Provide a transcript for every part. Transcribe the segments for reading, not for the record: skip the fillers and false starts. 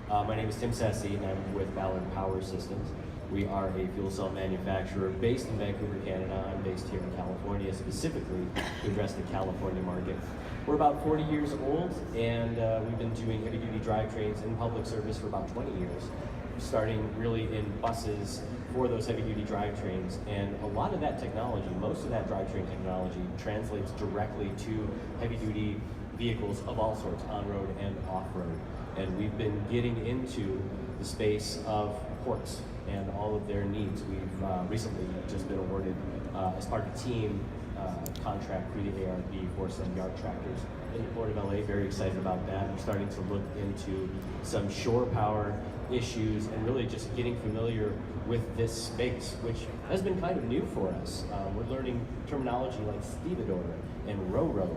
My name is Tim Sasseen, and I'm with Ballard Power Systems. We are a fuel cell manufacturer based in Vancouver, Canada. I'm based here in California, specifically to address the California market. We're about 40 years old, and we've been doing heavy-duty drivetrains in public service for about 20 years, starting really in buses for those heavy-duty drivetrains. And a lot of that technology, most of that drivetrain technology, translates directly to heavy-duty vehicles of all sorts, on-road and off-road. And we've been getting into the space of ports and all of their needs. We've recently just been awarded, as part of a team contract through the ARB for some yard tractors in the Port of LA. Very excited about that. We're starting to look into some shore power issues and really just getting familiar with this space, which has been kind of new for us. We're learning terminology like stevedore and row-row.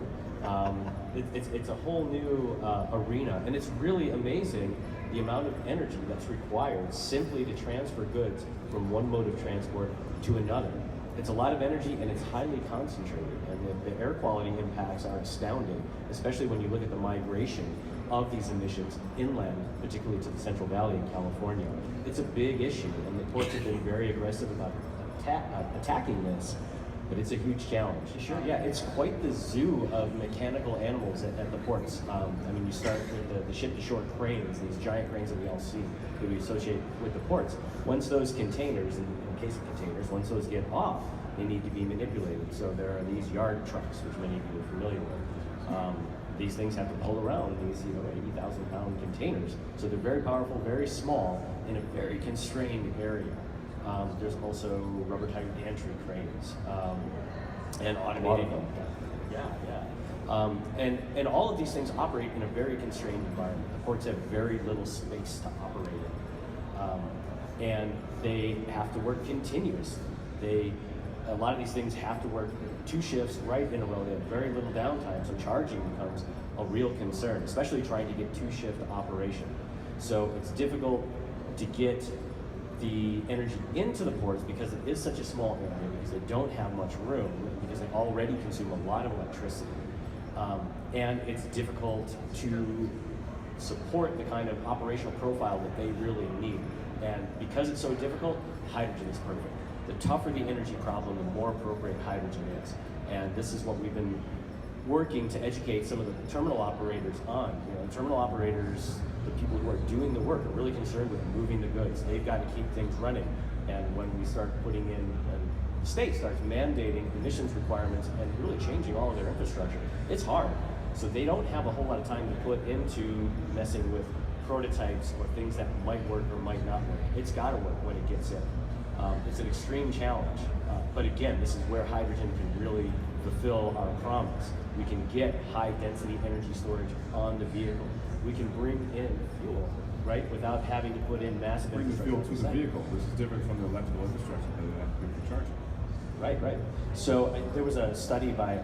It's a whole new arena, and it's really amazing the amount of energy that's required simply to transfer goods from one mode of transport to another. It's a lot of energy, and it's highly concentrated, and the air quality impacts are astounding, especially when you look at the migration of these emissions inland, particularly to the Central Valley in California. It's a big issue, and the ports have been very aggressive about attacking this. But it's a huge challenge. Sure, yeah, it's quite the zoo of mechanical animals at the ports. I mean, you start with the ship-to-shore cranes, these giant cranes that we all see that we associate with the ports. Once those containers, in case of containers, once those get off, they need to be manipulated. So there are these yard trucks, which many of you are familiar with. These things have to pull around these 80,000-pound containers. So they're very powerful, very small, in a very constrained area. There's also rubber-tired gantry cranes and automated. And all of these things operate in a very constrained environment. The ports have very little space to operate in, and they have to work continuously. A lot of these things have to work 2 shifts right in a row. They have very little downtime, so charging becomes a real concern, especially trying to get 2-shift operation. So it's difficult to get the energy into the ports because it is such a small area, because they don't have much room, because they already consume a lot of electricity. And it's difficult to support the kind of operational profile that they really need. And because it's so difficult, hydrogen is perfect. The tougher the energy problem, the more appropriate hydrogen is. And this is what we've been working to educate some of the terminal operators on. Terminal operators, the people who are doing the work, are really concerned with moving the goods. They've got to keep things running. And when we start putting in, and the state starts mandating emissions requirements and really changing all of their infrastructure, it's hard. So they don't have a whole lot of time to put into messing with prototypes or things that might work or might not work. It's got to work when it gets in. It's an extreme challenge. But again, this is where hydrogen can really fulfill our promise. We can get high density energy storage on the vehicle. We can bring in fuel, right, without having to put in massive infrastructure. Bring the fuel to the vehicle, which is different from the electrical infrastructure that you have to do for charging. Right. So there was a study by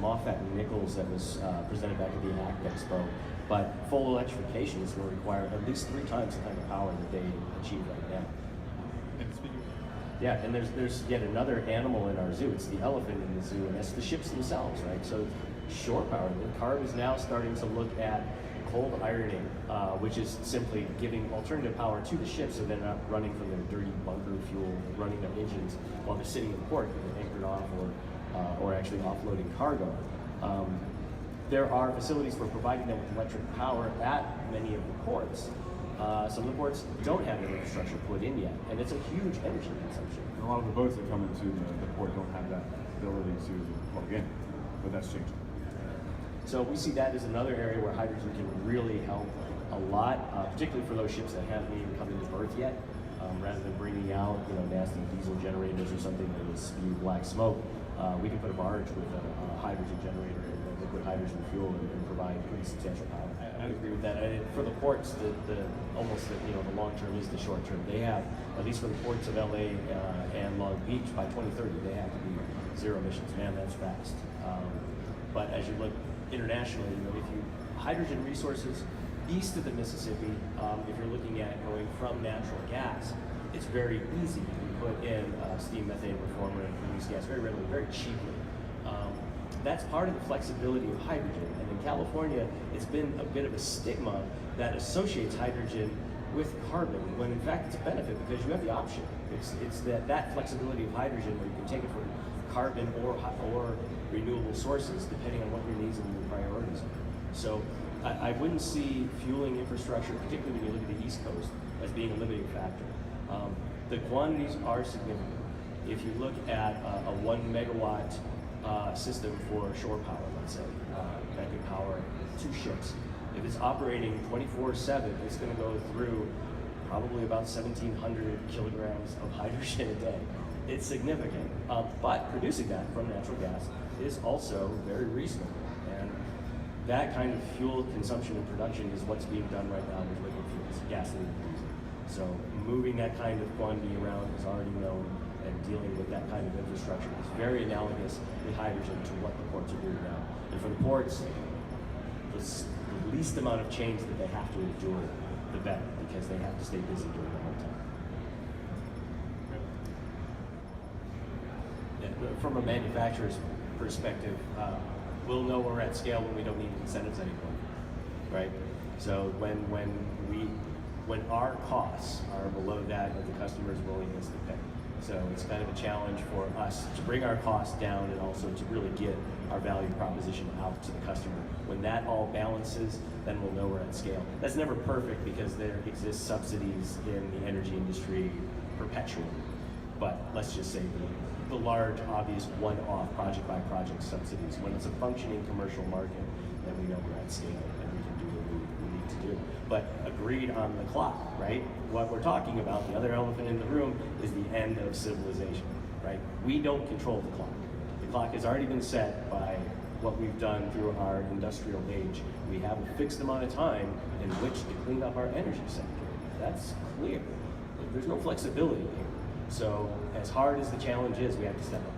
Moffat and Nichols that was presented back at the ACT Expo, but full electrification is going to require at least 3 times the kind of power that they achieve right now. Yeah, and there's yet another animal in our zoo. It's the elephant in the zoo, and that's the ships themselves, right? So shore power. The CARB is now starting to look at cold ironing, which is simply giving alternative power to the ships so they're not running from their dirty bunker fuel, running their engines while they're sitting in port and they're anchored off or actually offloading cargo. There are facilities for providing them with electric power at many of the ports. Some of the ports don't have the infrastructure put in yet, and it's a huge energy consumption. A lot of the boats that come into the port don't have that ability to plug in, but that's changing. So we see that as another area where hydrogen can really help a lot, particularly for those ships that haven't even come into berth yet. Rather than bringing out nasty diesel generators or something that will spew black smoke, we can put a barge with a hydrogen generator and liquid hydrogen fuel and provide pretty substantial power. I agree with that. For the ports, the long term is the short term. They have, at least for the ports of LA and Long Beach, by 2030, they have to be 0 emissions. Man, that's fast. But as you look internationally, hydrogen resources east of the Mississippi, if you're looking at going from natural gas, it's very easy. You put in a steam methane reformer and produce gas very readily, very cheaply. that's part of the flexibility of hydrogen. And in California, it's been a bit of a stigma that associates hydrogen with carbon, when in fact it's a benefit because you have the option. It's that flexibility of hydrogen where you can take it from carbon or renewable sources depending on what your needs and your priorities are. So I wouldn't see fueling infrastructure, particularly when you look at the East Coast, as being a limiting factor. The quantities are significant. If you look at a 1 megawatt system for shore power, let's say, that could power 2 ships. If it's operating 24/7, it's going to go through probably about 1,700 kilograms of hydrogen a day. It's significant, but producing that from natural gas is also very reasonable. And that kind of fuel consumption and production is what's being done right now with liquid fuels, gasoline and diesel. So moving that kind of quantity around is already known, and dealing with that kind of infrastructure is very analogous with hydrogen to what the ports are doing now. And for the ports, the least amount of change that they have to endure, the better, because they have to stay busy during the whole time. Yeah, from a manufacturer's perspective, we'll know we're at scale when we don't need incentives anymore, right? So when our costs are below that of the customer's willingness to pay. So it's kind of a challenge for us to bring our costs down and also to really get our value proposition out to the customer. When that all balances, then we'll know we're at scale. That's never perfect because there exist subsidies in the energy industry perpetually. But let's just say the large, obvious, one-off, project-by-project subsidies. When it's a functioning commercial market, then we know we're at scale and we can do what we need to do. But agreed on the clock, right? What we're talking about, the other elephant in the room, is the end of civilization, right? We don't control the clock. The clock has already been set by what we've done through our industrial age. We have a fixed amount of time in which to clean up our energy sector. That's clear. There's no flexibility here. So as hard as the challenge is, we have to step up.